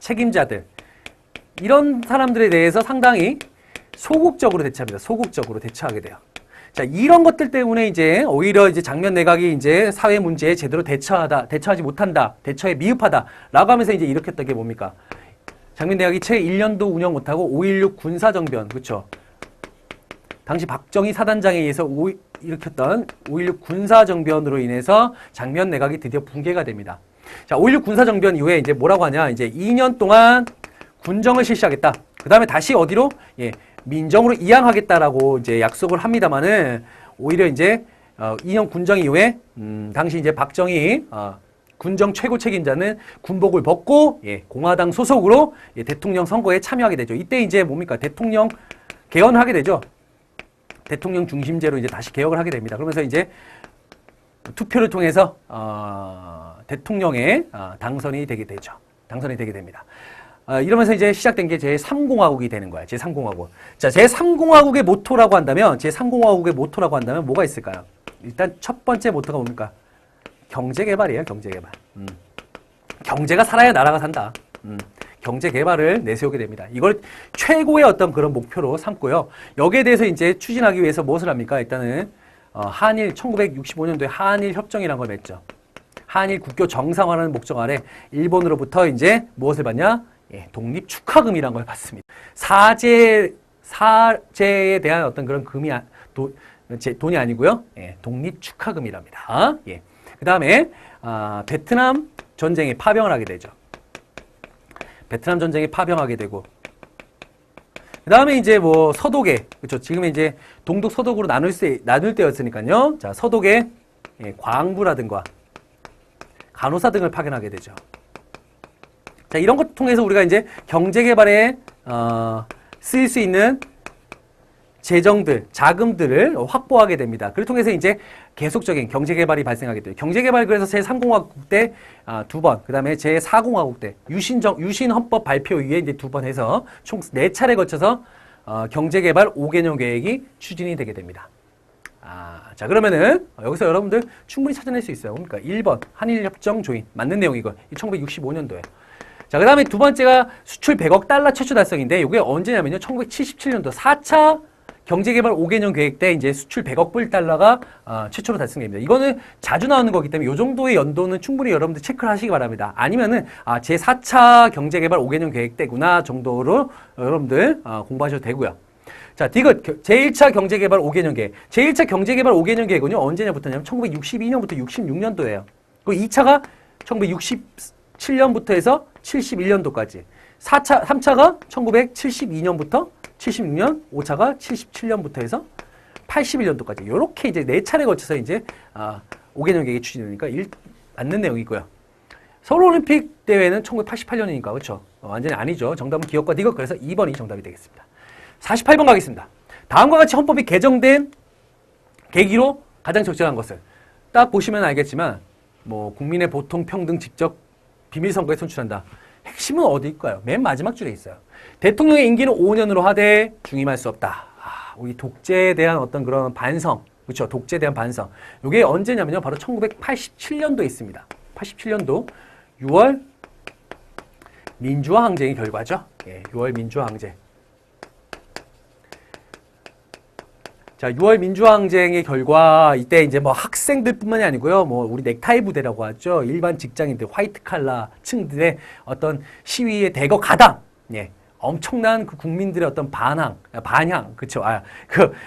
A: 책임자들. 이런 사람들에 대해서 상당히 소극적으로 대처합니다. 소극적으로 대처하게 돼요. 자, 이런 것들 때문에 이제 오히려 이제 장면 내각이 이제 사회 문제에 제대로 대처하지 못한다, 대처에 미흡하다라고 하면서 이제 일으켰던 게 뭡니까? 장면 내각이 채 1년도 운영 못하고 5.16 군사정변, 그렇죠? 당시 박정희 사단장에 의해서 일으켰던 5.16 군사정변으로 인해서 장면 내각이 드디어 붕괴가 됩니다. 자, 5.16 군사정변 이후에 이제 뭐라고 하냐? 이제 2년 동안 군정을 실시하겠다. 그 다음에 다시 어디로? 예, 민정으로 이양하겠다라고 이제 약속을 합니다만은, 오히려 이제 2년 군정 이후에 당시 이제 박정희 군정 최고 책임자는 군복을 벗고, 예, 공화당 소속으로, 예, 대통령 선거에 참여하게 되죠. 이때 이제 뭡니까? 대통령 개헌을 하게 되죠. 대통령 중심제로 이제 다시 개혁을 하게 됩니다. 그러면서 이제 투표를 통해서 대통령에 당선이 되게 되죠. 당선이 되게 됩니다. 이러면서 이제 시작된 게 제3공화국이 되는 거야. 제3공화국. 자, 제3공화국의 모토라고 한다면, 뭐가 있을까요? 일단 첫 번째 모토가 뭡니까? 경제개발이에요, 경제개발. 경제가 살아야 나라가 산다. 경제개발을 내세우게 됩니다. 이걸 최고의 어떤 그런 목표로 삼고요. 여기에 대해서 이제 추진하기 위해서 무엇을 합니까? 일단은, 1965년도에 한일 협정이라는 걸 맺죠. 한일 국교 정상화라는 목적 아래 일본으로부터 이제 무엇을 받냐? 예, 독립 축하금이라는 걸 받습니다. 사제에 대한 어떤 그런 돈이 아니고요. 예, 독립 축하금이랍니다. 예. 그 다음에 베트남 전쟁에 파병을 하게 되죠. 베트남 전쟁에 파병하게 되고, 그 다음에 이제 뭐 서독에, 그렇죠. 지금 이제 동독 서독으로 나눌 때였으니까요. 자, 서독에, 예, 광부라든가 간호사 등을 파견하게 되죠. 자, 이런 것 통해서 우리가 이제 경제개발에 쓰일 수 있는 재정들, 자금들을 확보하게 됩니다. 그를 통해서 이제 계속적인 경제개발이 발생하게 돼요. 경제개발 그래서 제3공화국 때 2번, 그 다음에 제4공화국 때 유신헌법 발표 이후에 이제 2번 해서 총 4차례 거쳐서 경제개발 5개년 계획이 추진이 되게 됩니다. 자, 그러면은 여기서 여러분들 충분히 찾아낼 수 있어요. 그러니까 1번 한일협정 조인 맞는 내용이고 1965년도에. 자, 그 다음에 두 번째가 수출 100억 달러 최초 달성인데 이게 언제냐면요. 1977년도 4차 경제개발 5개년 계획 때 이제 수출 100억 불 달러가 최초로 달성됩니다. 이거는 자주 나오는 거기 때문에 이 정도의 연도는 충분히 여러분들 체크를 하시기 바랍니다. 아니면은 제4차 경제개발 5개년 계획 때구나 정도로 여러분들 공부하셔도 되고요. 자, 디귿 제1차 경제개발 5개년 계획. 제1차 경제개발 5개년 계획은요. 언제냐부터냐면 1962년부터 66년도예요. 그리고 2차가 1967년부터 해서 71년도까지. 3차가 1972년부터 76년, 5차가 77년부터 해서 81년도까지. 이렇게 이제 4차례 거쳐서 이제 5개년 계획이 추진되니까 맞는 내용이고요. 서울올림픽 대회는 1988년이니까 그렇죠. 완전히 아니죠. 정답은 기억과 디귿. 그래서 2번이 정답이 되겠습니다. 48번 가겠습니다. 다음과 같이 헌법이 개정된 계기로 가장 적절한 것을 딱 보시면 알겠지만 뭐 국민의 보통 평등 직접 비밀선거에 선출한다. 핵심은 어디일까요? 맨 마지막 줄에 있어요. 대통령의 임기는 5년으로 하되 중임할 수 없다. 우리 독재에 대한 어떤 그런 반성, 그렇죠? 독재에 대한 반성. 이게 언제냐면요, 바로 1987년도에 있습니다. 87년도 6월 민주화 항쟁의 결과죠. 6월 민주화 항쟁. 자, 6월 민주화 항쟁의 결과 이때 이제 뭐 학생들뿐만이 아니고요. 뭐 우리 넥타이 부대라고 하죠. 일반 직장인들, 화이트 칼라 층들의 어떤 시위의 대거 가담. 엄청난 그 국민들의 어떤 반향, 그쵸?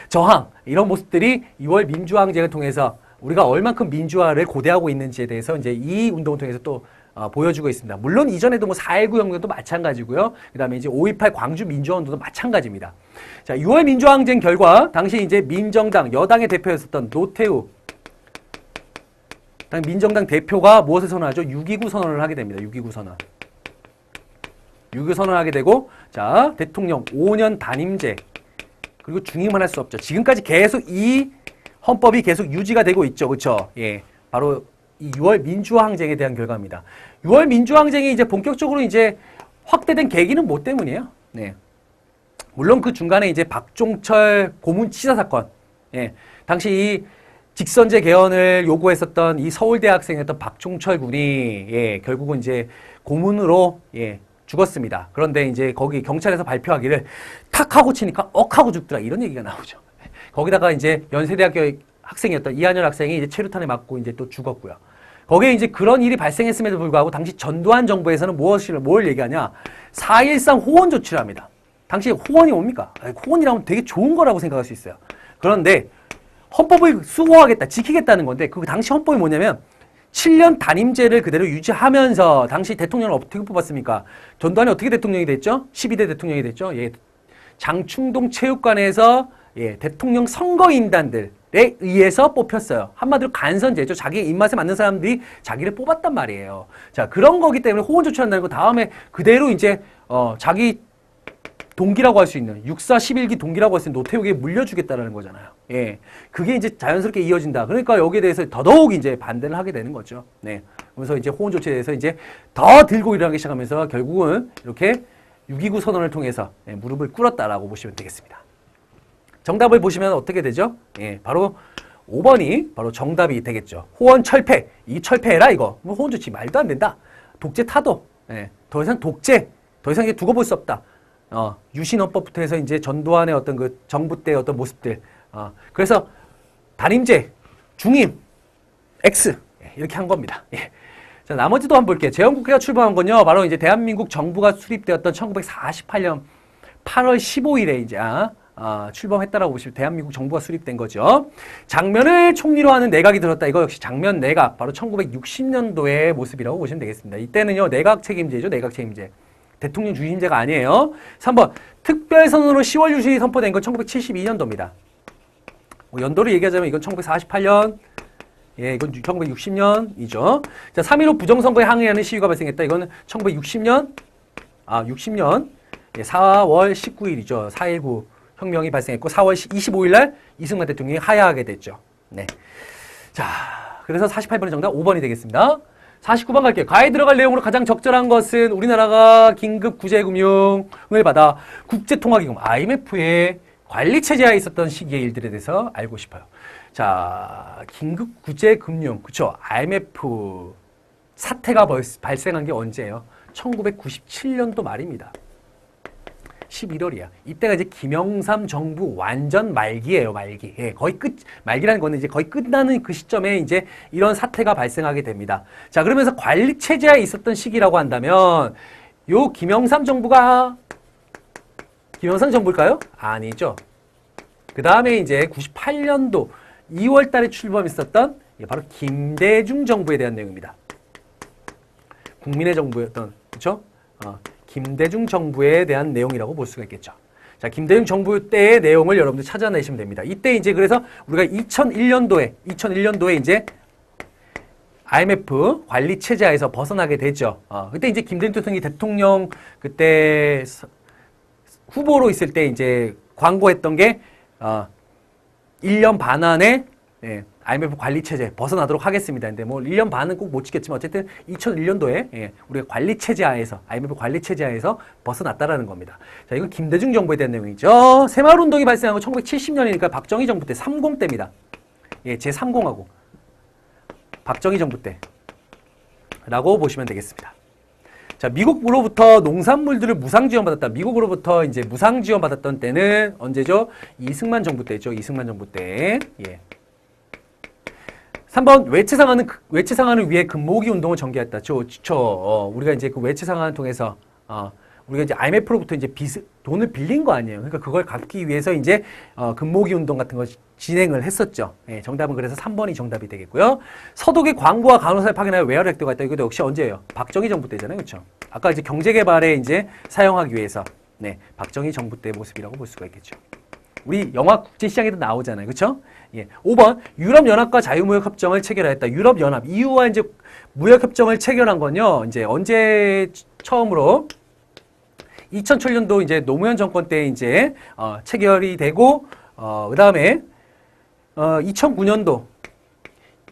A: 저항 이런 모습들이 6월 민주화 항쟁을 통해서 우리가 얼만큼 민주화를 고대하고 있는지에 대해서 이제 이 운동을 통해서 또 보여주고 있습니다. 물론 이전에도 뭐 4.19 혁명도 마찬가지고요. 그 다음에 이제 5.18 광주 민주화 운동도 마찬가지입니다. 자, 6월 민주화 항쟁 결과 당시 이제 민정당 여당의 대표였었던 노태우 민정당 대표가 무엇을 선언하죠? 6.29 선언을 하게 됩니다. 6.29 선언. 6.29 선언을 하게 되고, 자, 대통령 5년 단임제 그리고 중임을 할 수 없죠. 지금까지 계속 이 헌법이 계속 유지가 되고 있죠. 그렇죠? 바로 이 6월 민주화 항쟁에 대한 결과입니다. 6월 민주화 항쟁이 이제 본격적으로 이제 확대된 계기는 뭐 때문이에요? 물론 그 중간에 이제 박종철 고문 치사 사건, 당시 이 직선제 개헌을 요구했었던 이 서울대 학생이었던 박종철 군이 결국은 이제 고문으로 죽었습니다. 그런데 이제 거기 경찰에서 발표하기를 탁 하고 치니까 억 하고 죽더라 이런 얘기가 나오죠. 거기다가 이제 연세대학교 학생이었던 이한열 학생이 이제 최루탄에 맞고 이제 또 죽었고요. 거기에 이제 그런 일이 발생했음에도 불구하고 당시 전두환 정부에서는 뭘 얘기하냐? 4.13 호원 조치를 합니다. 당시 호원이 뭡니까? 호원이라면 되게 좋은 거라고 생각할 수 있어요. 그런데 헌법을 수호하겠다, 지키겠다는 건데 그 당시 헌법이 뭐냐면 7년 단임제를 그대로 유지하면서 당시 대통령을 어떻게 뽑았습니까? 전두환이 어떻게 대통령이 됐죠? 12대 대통령이 됐죠? 장충동 체육관에서 대통령 선거인단들에 의해서 뽑혔어요. 한마디로 간선제죠. 자기 입맛에 맞는 사람들이 자기를 뽑았단 말이에요. 자, 그런 거기 때문에 호원 조치한다는 거 다음에 그대로 이제 자기 동기라고 할 수 있는 6.4 11기 동기라고 할 수 있는 노태우에게 물려주겠다라는 거잖아요. 그게 이제 자연스럽게 이어진다. 그러니까 여기에 대해서 더더욱 이제 반대를 하게 되는 거죠. 그래서 이제 호원 조치에 대해서 이제 더 들고 일어나기 시작하면서 결국은 이렇게 6.29 선언을 통해서 무릎을 꿇었다라고 보시면 되겠습니다. 정답을 보시면 어떻게 되죠? 바로 5번이 바로 정답이 되겠죠. 호원 철폐. 이 철폐해라 이거. 뭐 호원 조치 말도 안 된다. 독재 타도. 더 이상 독재. 더 이상 이제 두고 볼 수 없다. 유신헌법부터 해서 이제 전두환의 어떤 그 정부 때의 어떤 모습들. 그래서 단임제, 중임, X 이렇게 한 겁니다. 자, 나머지도 한번 볼게요. 재헌국회가 출범한 건요, 바로 이제 대한민국 정부가 수립되었던 1948년 8월 15일에 이제 출범했다라고 보시면 대한민국 정부가 수립된 거죠. 장면을 총리로 하는 내각이 들었다. 이거 역시 장면 내각, 바로 1960년도의 모습이라고 보시면 되겠습니다. 이때는요, 내각 책임제죠, 내각 책임제. 대통령 중심제가 아니에요. 3번 특별선언으로 10월 유신이 선포된 건 1972년도입니다. 연도를 얘기하자면 이건 1948년, 이건 1960년이죠. 자, 3.15 부정선거에 항의하는 시위가 발생했다. 이거는 1960년, 60년 4월 19일이죠. 4.19 혁명이 발생했고 4월 25일 날 이승만 대통령이 하야하게 됐죠. 네. 자, 그래서 48번의 정답 5번이 되겠습니다. 49번 갈게요. 가에 들어갈 내용으로 가장 적절한 것은 우리나라가 긴급 구제금융을 받아 국제통화기금 IMF의 관리체제하에 있었던 시기의 일들에 대해서 알고 싶어요. 자, 긴급 구제금융, 그쵸? IMF 사태가 발생한 게 언제예요? 1997년도 말입니다. 11월이야. 이때가 이제 김영삼 정부 완전 말기예요, 말기. 예, 거의 말기라는 거는 이제 거의 끝나는 그 시점에 이제 이런 사태가 발생하게 됩니다. 자, 그러면서 관리 체제에 있었던 시기라고 한다면 요 김영삼 정부가 김영삼 정부일까요? 아니죠. 그 다음에 이제 98년도 2월 달에 출범했었던 바로 김대중 정부에 대한 내용입니다. 국민의 정부였던, 그렇죠? 김대중 정부에 대한 내용이라고 볼 수가 있겠죠. 자, 김대중 정부 때의 내용을 여러분들 찾아내시면 됩니다. 이때 이제 그래서 우리가 2001년도에 이제 IMF 관리 체제하에서 벗어나게 되죠. 그때 이제 김대중 대통령 그때 후보로 있을 때 이제 광고했던 게 1년 반 안에 IMF 관리 체제 벗어나도록 하겠습니다. 근데 뭐 1년 반은 꼭 못 지켰지만 어쨌든 2001년도에 우리가 관리 체제 하에서 IMF 관리 체제 하에서 벗어났다라는 겁니다. 자, 이건 김대중 정부에 대한 내용이죠. 새마을 운동이 발생한 건 1970년이니까 박정희 정부 때 30 때입니다. 예, 제30하고 박정희 정부 때라고 보시면 되겠습니다. 자, 미국으로부터 농산물들을 무상 지원받았다. 미국으로부터 이제 무상 지원받았던 때는 언제죠? 이승만 정부 때죠. 이승만 정부 때. 예. 3번 외채 상한을 위해 금모으기 운동을 전개했다. 우리가 이제 그 외채 상한을 통해서 우리가 이제 IMF로부터 이제 돈을 빌린 거 아니에요. 그러니까 그걸 갚기 위해서 이제 금모으기 운동 같은 거 진행을 했었죠. 예, 정답은 그래서 3번이 정답이 되겠고요. 서독의 광고와 간호사를 파견하여 외화를 획득했다. 이것도 역시 언제예요? 박정희 정부 때잖아요, 그렇죠? 아까 이제 경제개발에 이제 사용하기 위해서 박정희 정부 때 모습이라고 볼 수가 있겠죠. 우리 영화 국제시장에도 나오잖아요. 그렇죠? 예. 5번 유럽연합과 자유무역협정을 체결했다. 유럽연합 EU와 이제 무역협정을 체결한 건요. 이제 언제 처음으로 2007년도 이제 노무현 정권 때 이제 체결이 되고 그다음에 2009년도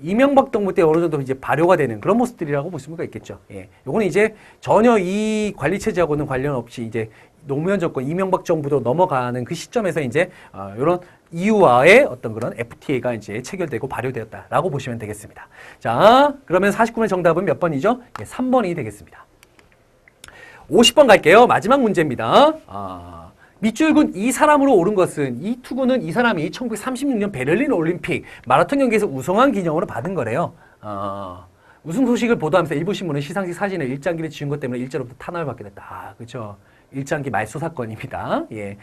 A: 이명박 정부 때 어느 정도 이제 발효가 되는 그런 모습들이라고 볼 수가 있겠죠. 예. 요거는 이제 전혀 이 관리 체제하고는 관련 없이 이제 노무현 정권, 이명박 정부도 넘어가는 그 시점에서 이제 이런 EU와의 어떤 그런 FTA가 이제 체결되고 발효되었다라고 보시면 되겠습니다. 자, 그러면 49번의 정답은 몇 번이죠? 예, 3번이 되겠습니다. 50번 갈게요. 마지막 문제입니다. 밑줄근 이 사람으로 오른 것은 이 투구는 이 사람이 1936년 베를린 올림픽 마라톤 경기에서 우승한 기념으로 받은 거래요. 우승 소식을 보도하면서 일부 신문은 시상식 사진을 일장기를 지은 것 때문에 일자로부터 탄압을 받게 됐다. 그렇죠? 일장기 말소 사건입니다. 예.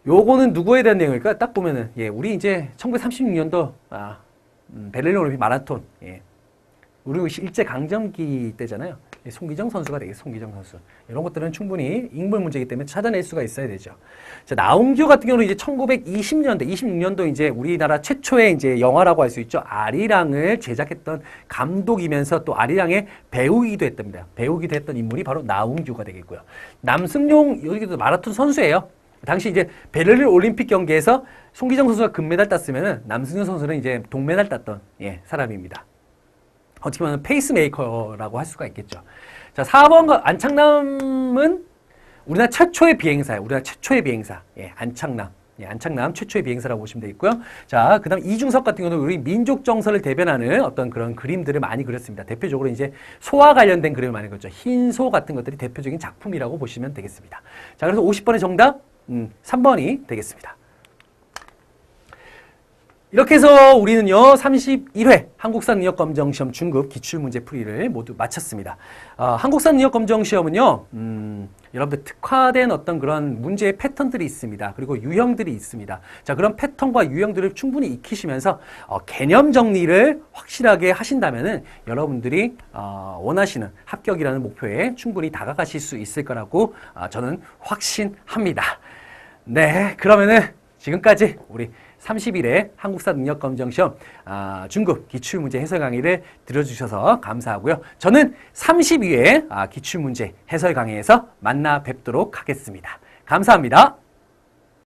A: 요거는 누구에 대한 내용일까? 딱 보면은 우리 이제 1936년도 베를린 올림픽 마라톤 우리 일제 강점기 때잖아요. 송기정 선수가 되겠죠. 송기정 선수. 이런 것들은 충분히 인물 문제이기 때문에 찾아낼 수가 있어야 되죠. 자, 나홍규 같은 경우는 이제 1920년대, 26년도 이제 우리나라 최초의 이제 영화라고 할 수 있죠. 아리랑을 제작했던 감독이면서 또 아리랑의 배우이기도 했답니다. 배우기도 했던 인물이 바로 나홍규가 되겠고요. 남승용, 여기도 마라톤 선수예요. 당시 이제 베를린 올림픽 경기에서 송기정 선수가 금메달 땄으면은 남승용 선수는 이제 동메달 땄던 사람입니다. 어떻게 보면 페이스메이커라고 할 수가 있겠죠. 자, 4번 안창남은 우리나라 최초의 비행사예요. 우리나라 최초의 비행사. 안창남. 안창남 최초의 비행사라고 보시면 되겠고요. 자, 그 다음 이중섭 같은 경우는 우리 민족 정서를 대변하는 어떤 그런 그림들을 많이 그렸습니다. 대표적으로 이제 소와 관련된 그림을 많이 그렸죠. 흰소 같은 것들이 대표적인 작품이라고 보시면 되겠습니다. 자, 그래서 50번의 정답 3번이 되겠습니다. 이렇게 해서 우리는요 31회 한국사 능력검정시험 중급 기출문제 풀이를 모두 마쳤습니다. 한국사 능력검정시험은요 여러분들 특화된 어떤 그런 문제의 패턴들이 있습니다. 그리고 유형들이 있습니다. 자, 그런 패턴과 유형들을 충분히 익히시면서 개념 정리를 확실하게 하신다면은 여러분들이 원하시는 합격이라는 목표에 충분히 다가가실 수 있을 거라고 저는 확신합니다. 네, 그러면은 지금까지 우리 30일에 한국사 능력검정시험 중급 기출문제 해설 강의를 들어주셔서 감사하고요. 저는 32회 기출문제 해설 강의에서 만나 뵙도록 하겠습니다. 감사합니다.